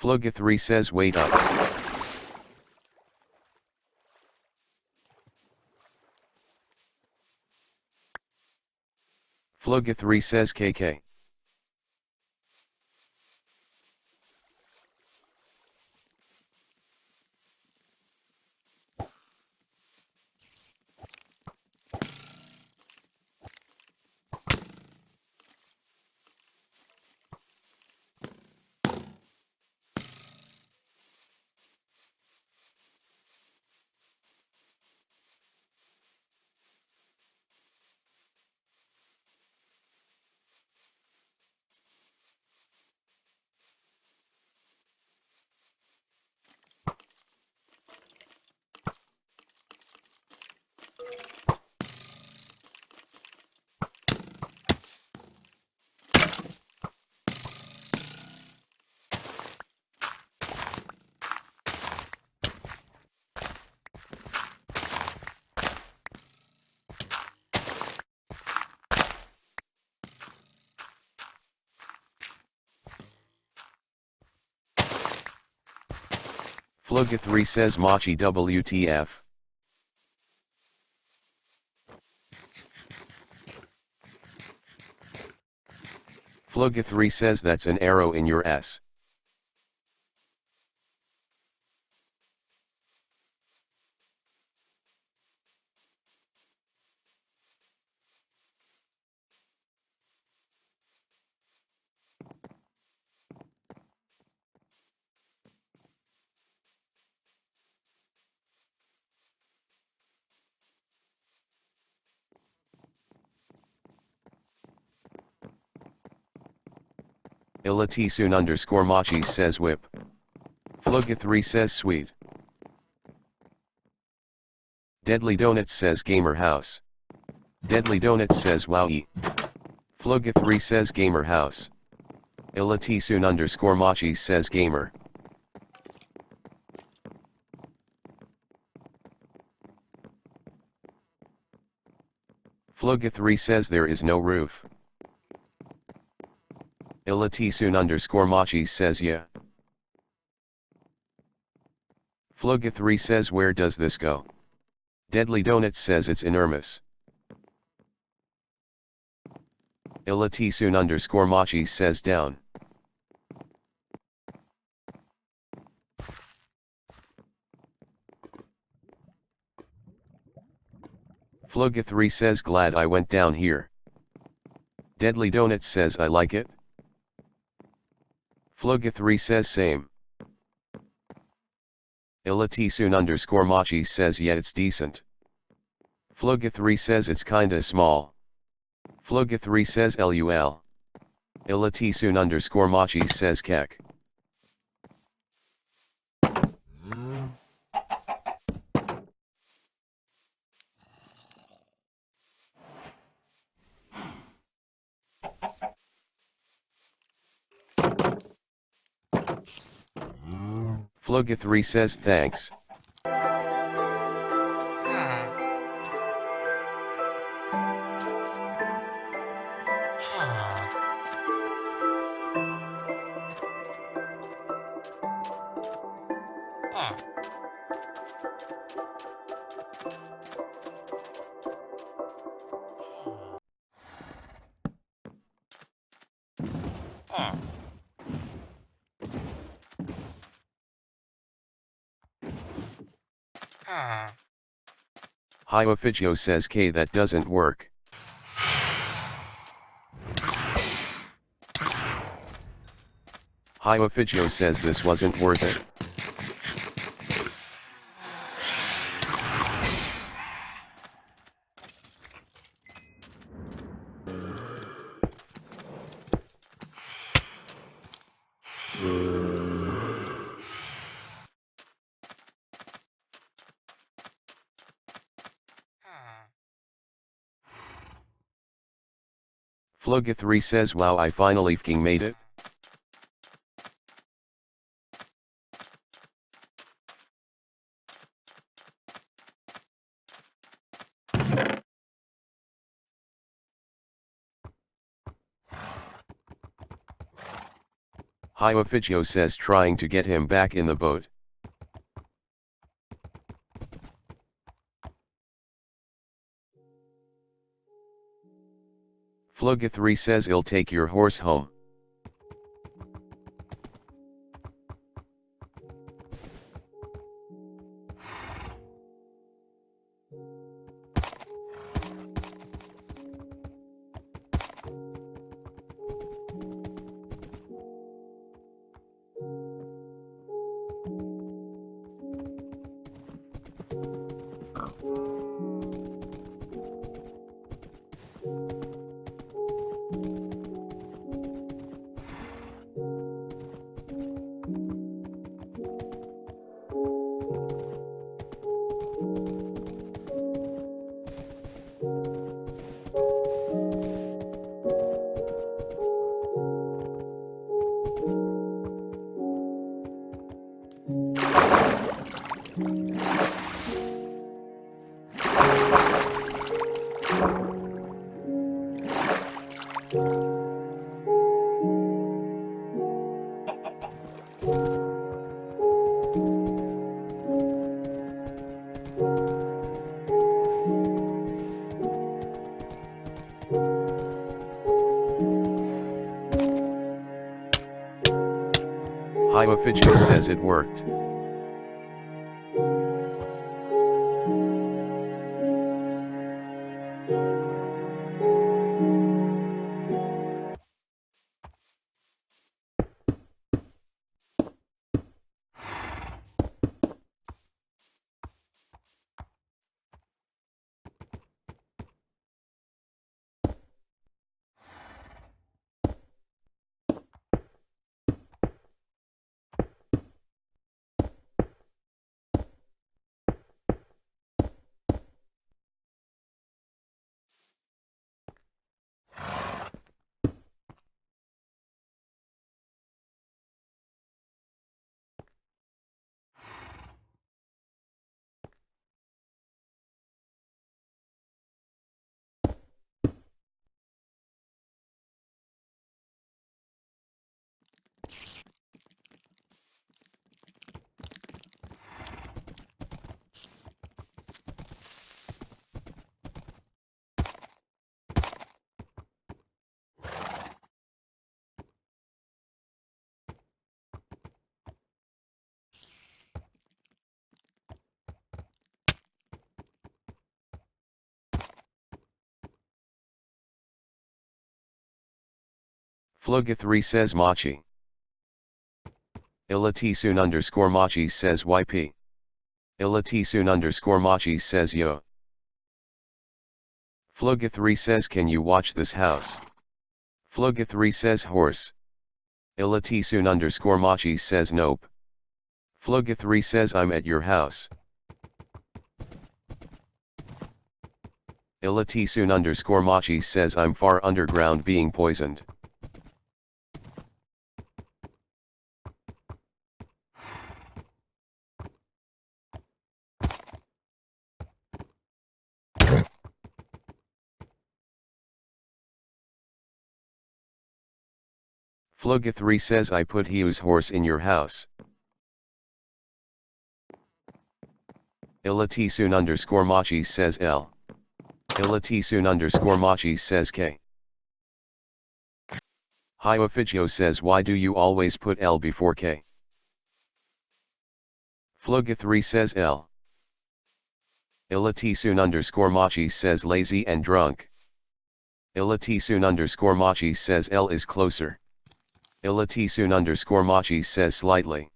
Flugga3 says wait up. Flugga3 says KK. Flugga3 says Machi WTF. Flugga3 says that's an arrow in your ass. Ilatisun_Machi says whip. Flugga3 says sweet. Deadly Donuts says gamer house. Deadly Donuts says wowie. Flugga3 says gamer house. Ilatisun_Machi says gamer. Flugga3 says there is no roof. Ilatisun_Machi says yeah. Flugga3 says where does this go? Deadly Donuts says it's enormous. Ilatisun_Machi says down. Flugga3 says glad I went down here. Deadly Donuts says I like it. Flugga3 says same. Ilatisun_Machi says yeah it's decent. Flugga3 says it's kinda small. Flugga3 says LUL. Ilatisun_Machi says kek. Flugga3 says thanks. Hiofigio says K that doesn't work. Hiofigio says this wasn't worth it. Flugga3 says wow I finally fking made it. Hiofigio says trying to get him back in the boat. Floga3 says I'll take your horse home. Hiofigio says it worked. Floga3 says Machi. Ilatisun _ Machi says YP. Ilatisun _ Machi says Yo. Floga3 says can you watch this house? Floga3 says horse. Ilatisun _ Machi says nope. Floga3 says I'm at your house. Ilatisun _ Machi says I'm far underground being poisoned. Floga3 says I put Hiu's horse in your house. Ilatisun _ Machi says L. Ilatisun _ Machi says K. Hiofigio says why do you always put L before K? Floga3 says L. Ilatisun _ Machi says lazy and drunk. Ilatisun _ Machi says L is closer. Ilatisun _ Machi says slightly.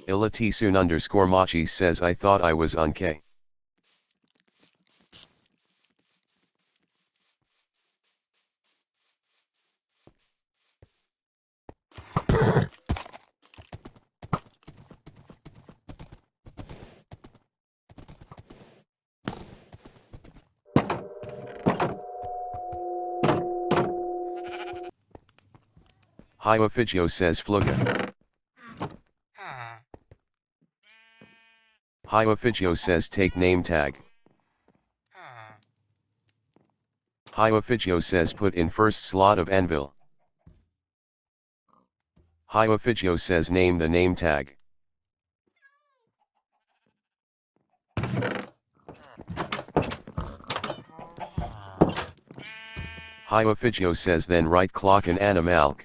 Ilatisun _ Machi says I thought I was on K. Hiofigio says Floga. Hiofigio says take name tag. Hiofigio says put in first slot of anvil. Hiofigio says name the name tag. Hiofigio says then write clock and animalk.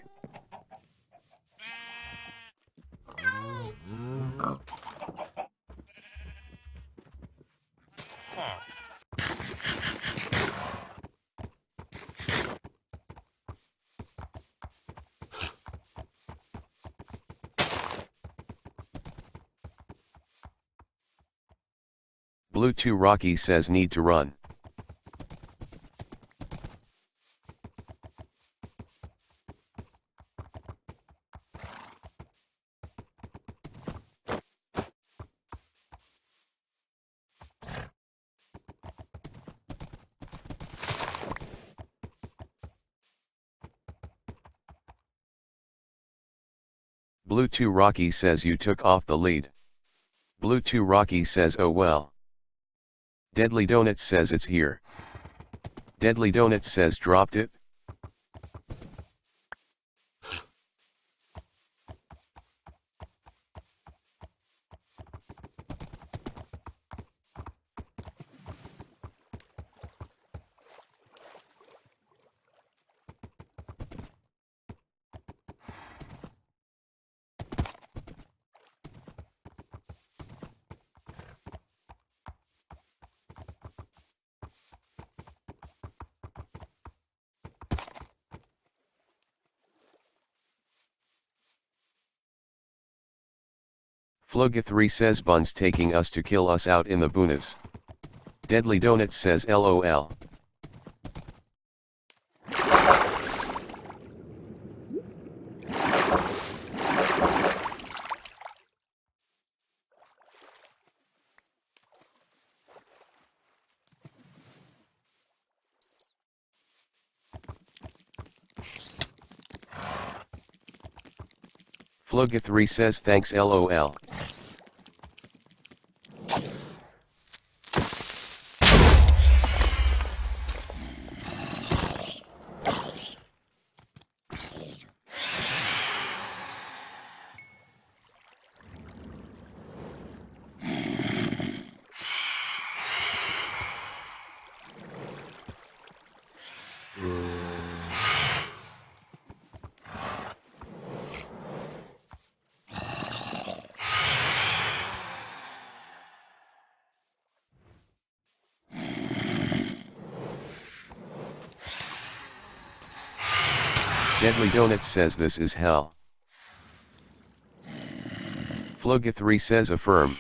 Blue 2 Rocky says need to run. Blue 2 Rocky says you took off the lead. Blue 2 Rocky says oh well. Deadly Donuts says it's here. Deadly Donuts says dropped it. Floga 3 says Bun's taking us to kill us out in the boonies. Deadly Donuts says LOL. Floga 3 says thanks LOL. Deadly Donuts says this is hell. Floga 3 says affirm.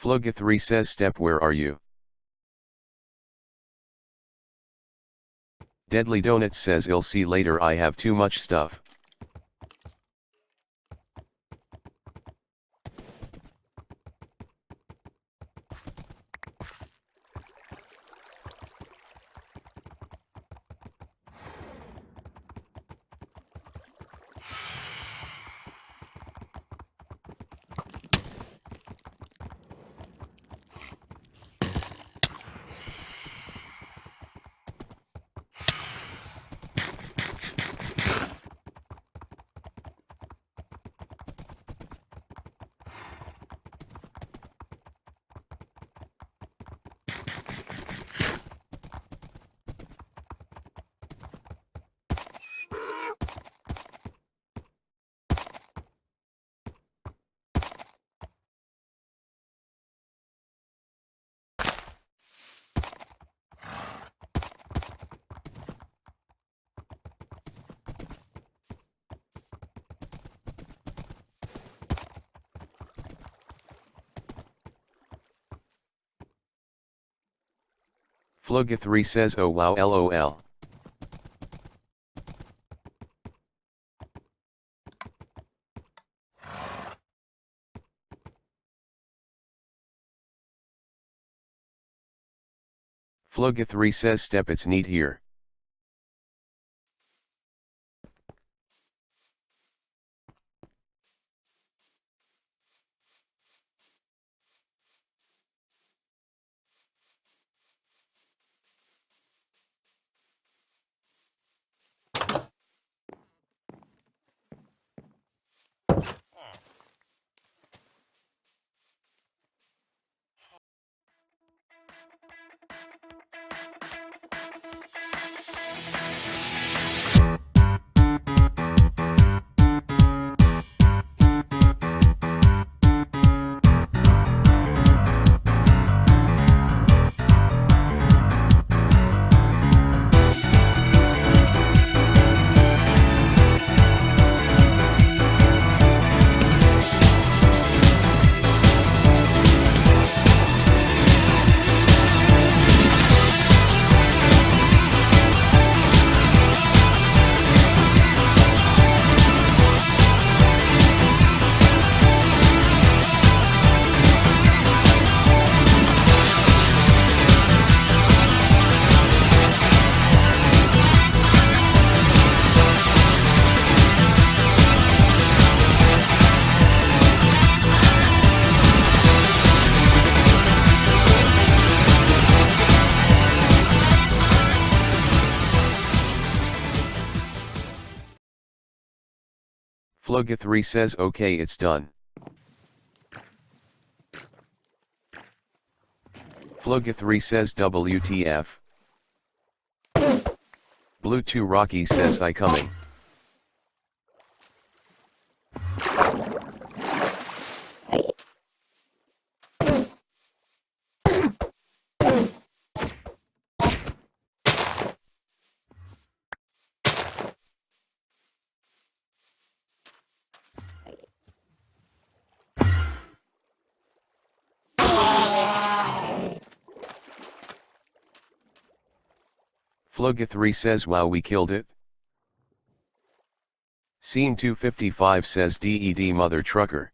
Floga 3 says step where are you? Deadly Donuts says I'll see later I have too much stuff. Floga 3 says oh wow LOL. Flugga3 says step it's neat here. Flugga3 says okay, it's done. Flugga3 says WTF. Blue 2 Rocky says I coming. Flugga3 says wow, we killed it. Scene 255 says DED mother trucker.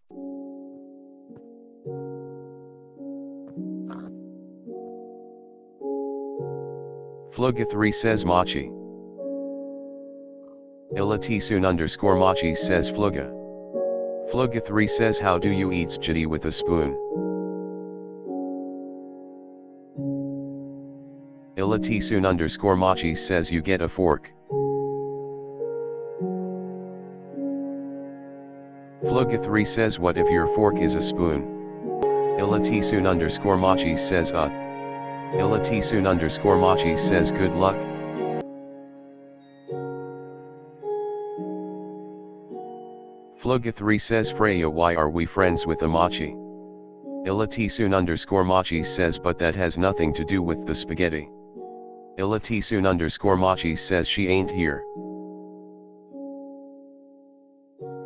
Flugga3 says Machi. Ilatisun_Machi says Flugga. Flugga3 says how do you eat spaghetti with a spoon? Ilatisun_Machi says you get a fork. Flugga3 says what if your fork is a spoon? Ilatisun_Machi says Ilatisun_Machi says good luck. Flugga3 says Freya, why are we friends with Amachi? Ilatisun_Machi says but that has nothing to do with the spaghetti. Ilatisun_Machi says she ain't here.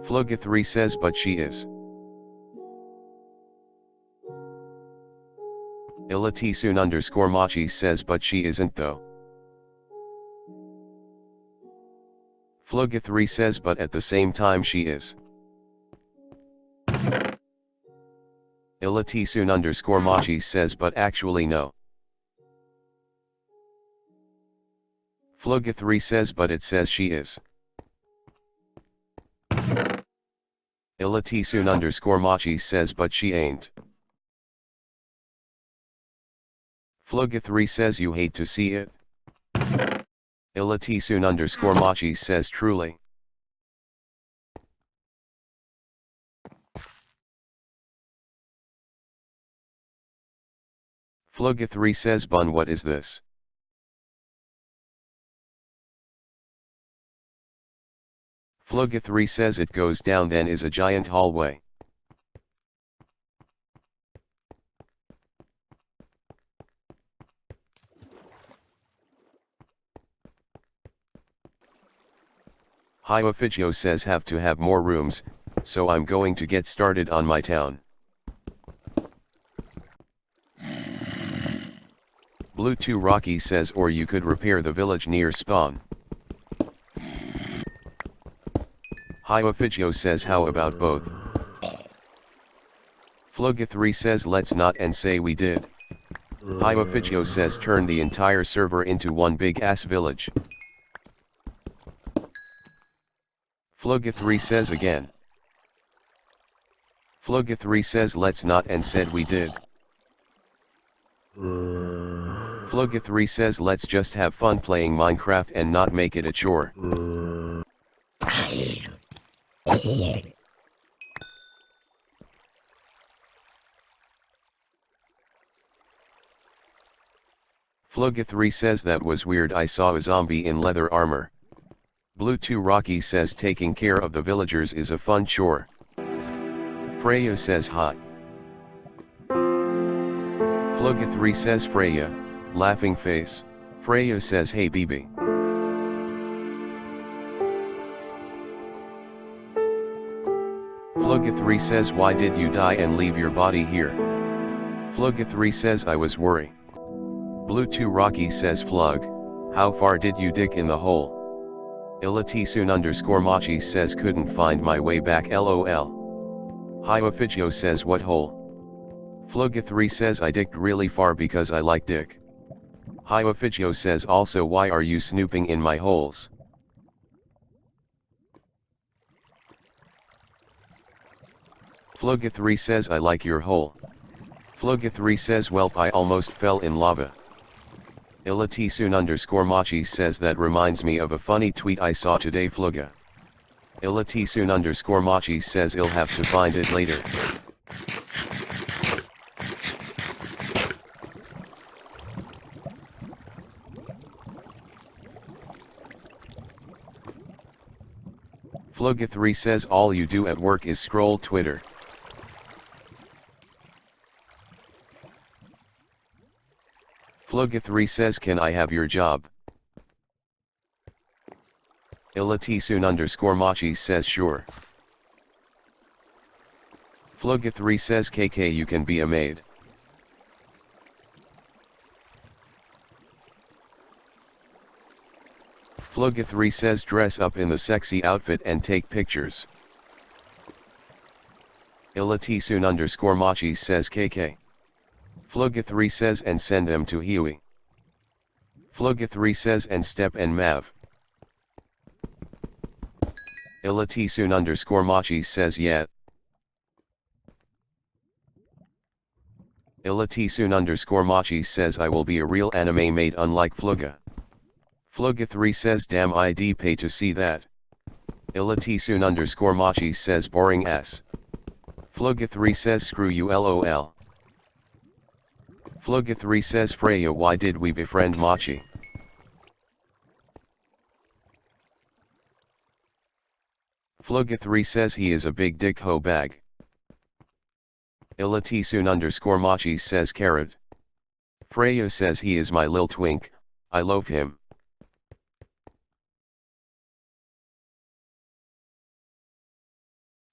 Flugga3 says but she is. Ilatisun_Machi says but she isn't though. Flugga3 says but at the same time she is. Ilatisun_Machi says but actually no. Flugga3 says but it says she is. Ilatisun_Machi says but she ain't. Flugga3 says you hate to see it. Ilatisun_Machi says truly. Flugga3 says bun, what is this? Flugga3 says it goes down then is a giant hallway. Hyofigio says have to have more rooms, so I'm going to get started on my town. Blue 2 Rocky says or you could repair the village near spawn. Hyofigio says how about both? Flugga3 says let's not and say we did. Hyophigio says turn the entire server into one big ass village. Flugga3 says again. Flugga3 says let's not and said we did. Flugga3 says let's just have fun playing Minecraft and not make it a chore. Flugga3 says that was weird, I saw a zombie in leather armor. Blue 2 Rocky says taking care of the villagers is a fun chore. Freya says hot. Flugga3 says Freya, laughing face. Freya says hey BB. Flugga3 says why did you die and leave your body here? Flugga3 says I was worried. Blue 2 Rocky says Flug, how far did you dig in the hole? Ilatisun_Machi says couldn't find my way back lol. Hyophigio says what hole? Flugga3 says I digged really far because I like dick. Hyophigio says also why are you snooping in my holes? Flugga3 says I like your hole. Flugga3 says welp I almost fell in lava. Ilatisun_Machi says that reminds me of a funny tweet I saw today. Flugga. Ilatisun_Machi says I'll have to find it later. Flugga3 says all you do at work is scroll Twitter. Flugga3 says can I have your job? Ilatisun_Machi says sure. Flugga3 says KK you can be a maid. Flugga3 says dress up in the sexy outfit and take pictures. Ilatisun_Machi says KK. Flugga3 says and send them to Huey. Flugga3 says and step and Mav. Ilatisun_Machi says yeah. Ilatisun_Machi says I will be a real anime maid unlike Flugga. Flugga3 says damn I'd pay to see that. Ilatisun_Machi says boring ass. Flugga3 says screw you lol. Flugga3 says Freya why did we befriend Machi? Flugga3 says he is a big dick hoe bag. Ilatisun_Machi says carrot. Freya says he is my lil twink, I love him.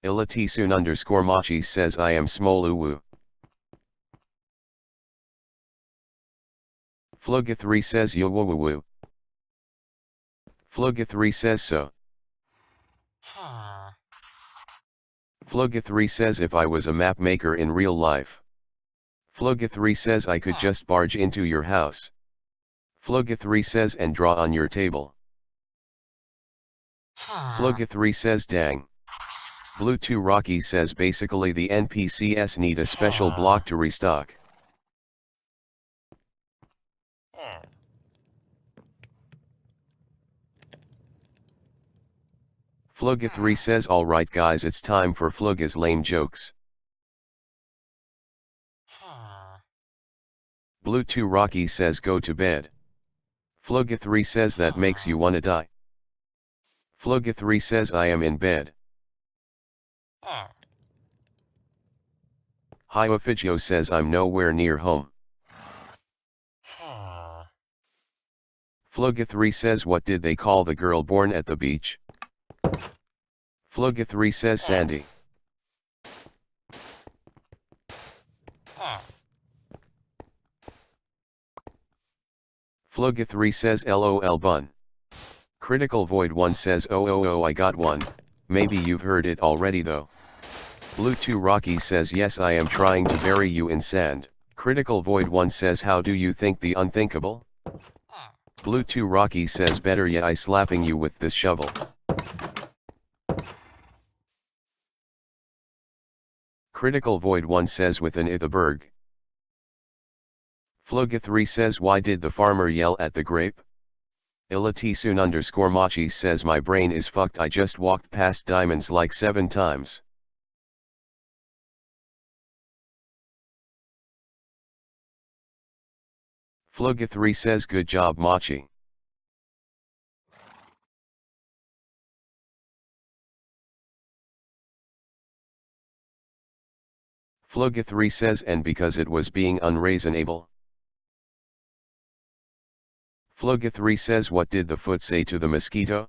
Ilatisun_Machi says I am small uwu. Flugga3 says yo woo woo woo. Flugga3 says so. Flugga3 says if I was a map maker in real life. Flugga3 says I could just barge into your house. Flugga3 says and draw on your table. Flugga3 says dang. Blue 2 Rocky says basically the NPCs need a special block to restock. Flugga3 says alright guys it's time for Flugga's lame jokes. Blue 2 Rocky says go to bed. Flugga3 says that makes you wanna die. Flugga3 says I am in bed. Hyophigio says I'm nowhere near home. Flugga3 says what did they call the girl born at the beach? Flugga3 says Sandy. Flugga3 says LOL bun. Critical Void 1 says oh I got one, maybe you've heard it already though. Blue 2 Rocky says yes I am trying to bury you in sand. Critical Void 1 says how do you think the unthinkable? Blue 2 Rocky says better yeah I slapping you with this shovel. Critical Void 1 says with an Ithaberg. Floga 3 says why did the farmer yell at the grape? Ilatisun_Machi says my brain is fucked I just walked past diamonds like 7 times. Floga 3 says good job Machi. Floga 3 says and because it was being unreasonable. Floga 3 says what did the foot say to the mosquito?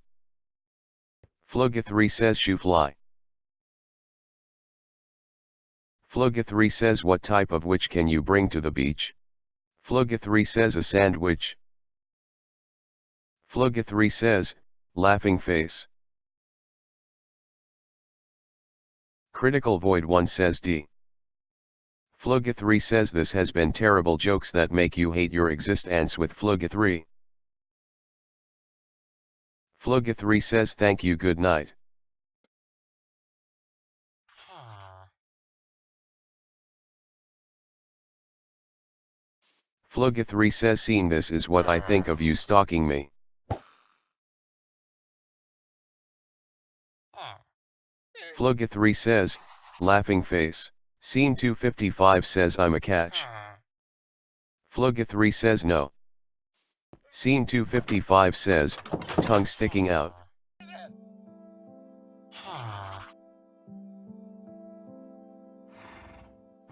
Floga 3 says shoo fly. Floga 3 says what type of witch can you bring to the beach? Floga 3 says a sandwich. Floga 3 says, laughing face. Critical Void 1 says D. Floga 3 says this has been terrible jokes that make you hate your existence with Floga 3. Floga 3 says thank you good night. Floga 3 says seeing this is what I think of you stalking me. Floga 3 says, laughing face. Scene 255 says I'm a catch. Floga 3 says no. Scene 255 says, tongue sticking out.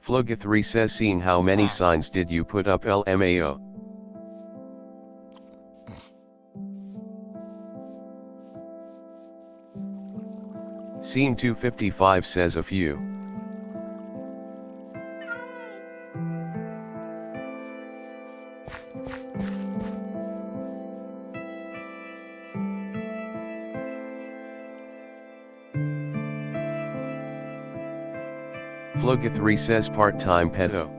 Floga 3 says seeing how many signs did you put up LMAO? Scene 255 says a few. Floga 3 says part-time pedo.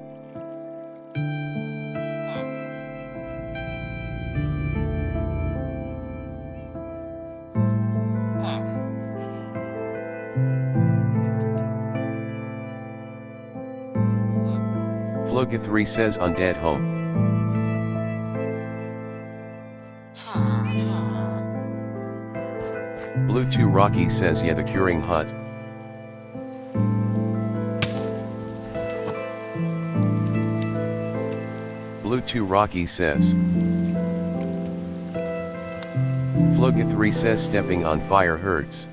Floga 3 says undead home. Blue 2 Rocky says yeah the curing hut. Blue 2 Rocky says. Floga 3 says stepping on fire hurts.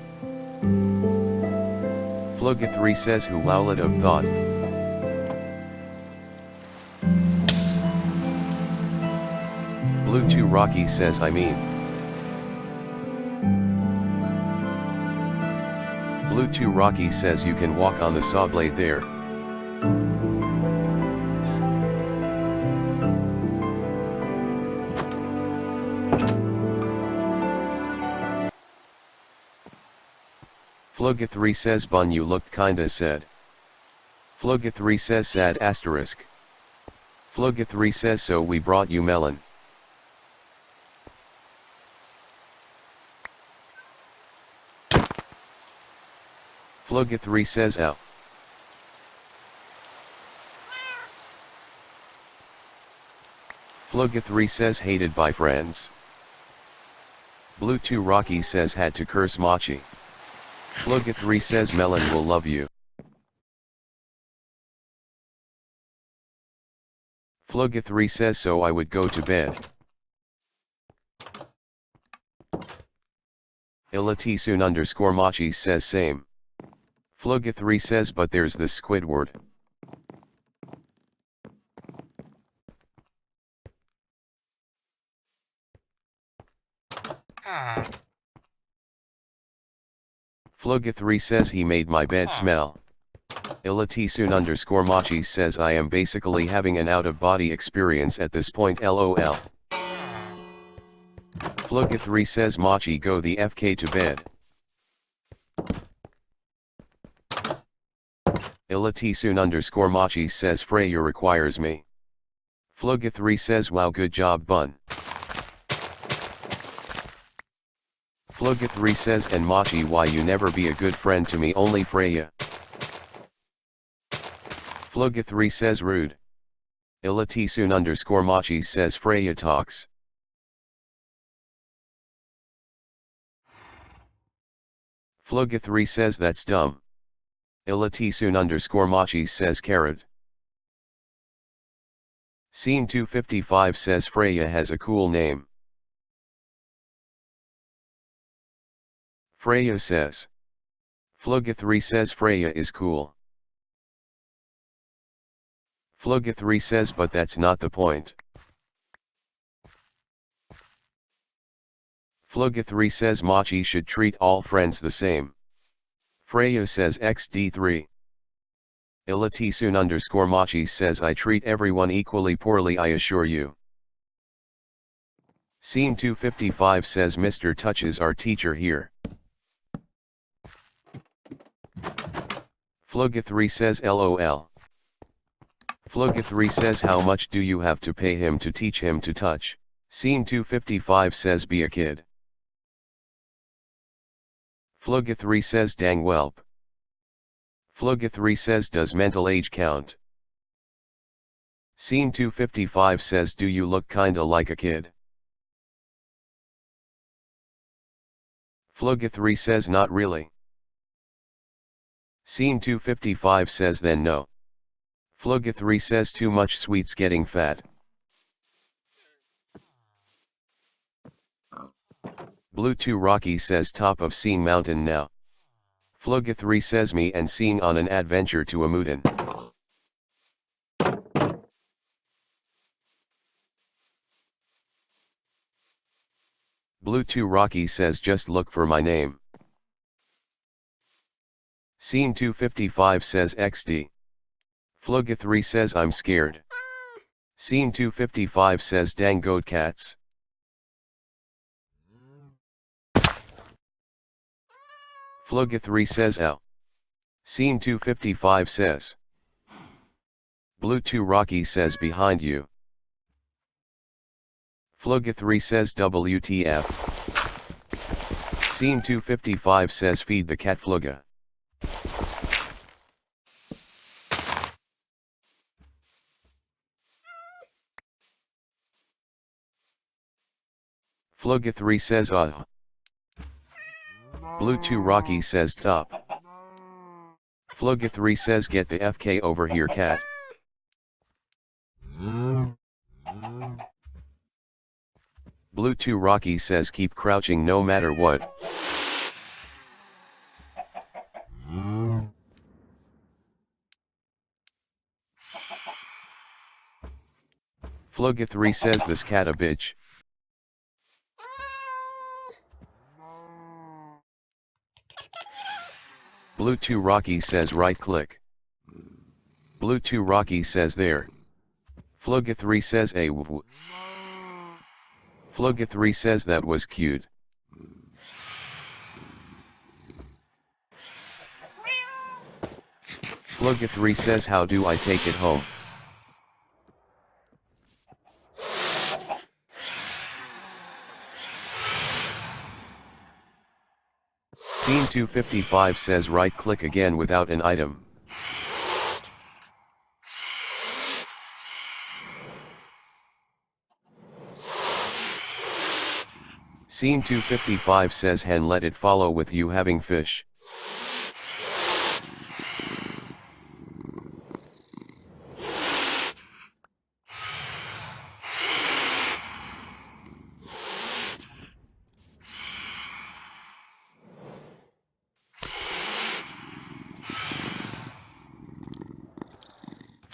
Floga 3 says who wowlet of thought. Blue 2 Rocky says I mean. Blue 2 Rocky says you can walk on the saw blade there. Floga 3 says bun you looked kinda sad. Floga 3 says sad asterisk. Floga 3 says so we brought you melon. Floga 3 says ow. Floga 3 says hated by friends. Blue 2 Rocky says had to curse Machi. Floga 3 says melon will love you. Floga 3 says so I would go to bed. Ilatisun_Machi says same. Floga 3 says but there's this Squidward. Floga 3 says he made my bed smell. Ilatisun_Machi says I am basically having an out-of-body experience at this point lol. Floga 3 says Machi go the FK to bed. Ilatisun_Machi says Freya requires me. Flugga3 says wow good job bun. Flugga3 says and Machi why you never be a good friend to me only Freya. Flugga3 says rude. Ilatisun_Machi says Freya talks. Flugga3 says that's dumb. Ilatisun_Machi says carrot. Scene 255 says Freya has a cool name. Freya says. Flugga3 says Freya is cool. Flugga3 says but that's not the point. Flugga3 says Machi should treat all friends the same. Freya says XD3. Ilatisun_Machi says I treat everyone equally poorly I assure you. Scene 255 says Mr. Touch is our teacher here. Flugga3 says LOL. Flugga3 says how much do you have to pay him to teach him to touch? Scene 255 says be a kid. Flugga3 says dang whelp. Flugga3 says does mental age count? Scene 255 says do you look kinda like a kid? Flugga3 says not really. Scene 255 says then no. Flugga3 says too much sweets getting fat. Blue 2 Rocky says top of scene mountain now. Flugga3 says me and Scene on an adventure to a mountain. Blue 2 Rocky says just look for my name. Scene 255 says XD. Flugga3 says I'm scared. Scene 255 says dang goat cats. Flugga3 says ow. Scene 255 says. Blue 2 Rocky says behind you. Flugga3 says WTF. Scene 255 says feed the cat Flugga. Flugga3 says Blue 2 Rocky says top. Flugga3 says get the FK over here cat. Blue 2 Rocky says keep crouching no matter what. Flugga3 says this cat a bitch. Blue 2 Rocky says right click. Blue 2 Rocky says there. Flugga3 says a woo. Flugga3 says that was cute. Flugga3 says how do I take it home? Scene 255 says right click again without an item. Scene 255 says hen let it follow with you having fish.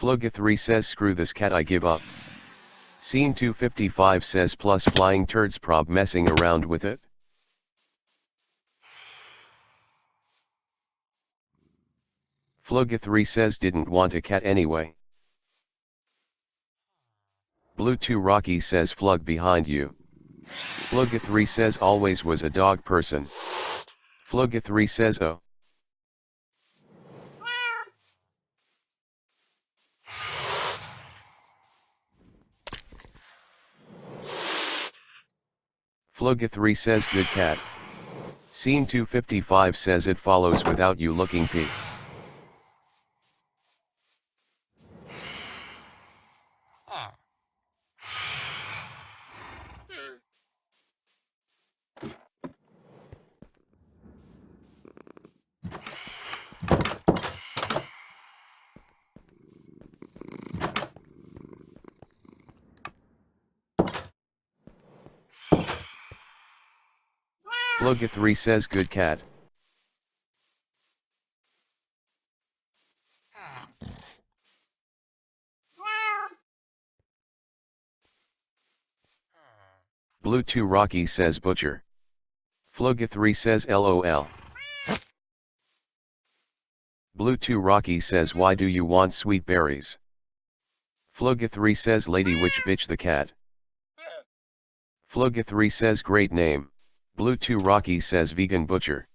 Flugga3 says screw this cat I give up. Scene 255 says plus flying turds prob messing around with it. Flugga3 says didn't want a cat anyway. Blue 2 Rocky says Flug behind you. Flugga3 says always was a dog person. Flugga3 says oh. Flugga3 says good cat. Scene 255 says it follows without you looking p. Flugga3 says good cat. Blue 2 Rocky says butcher. Flugga3 says LOL. Blue 2 Rocky says why do you want sweet berries? Flugga3 says lady witch bitch the cat. Flugga3 says great name. Blue 2 Rocky says vegan butcher.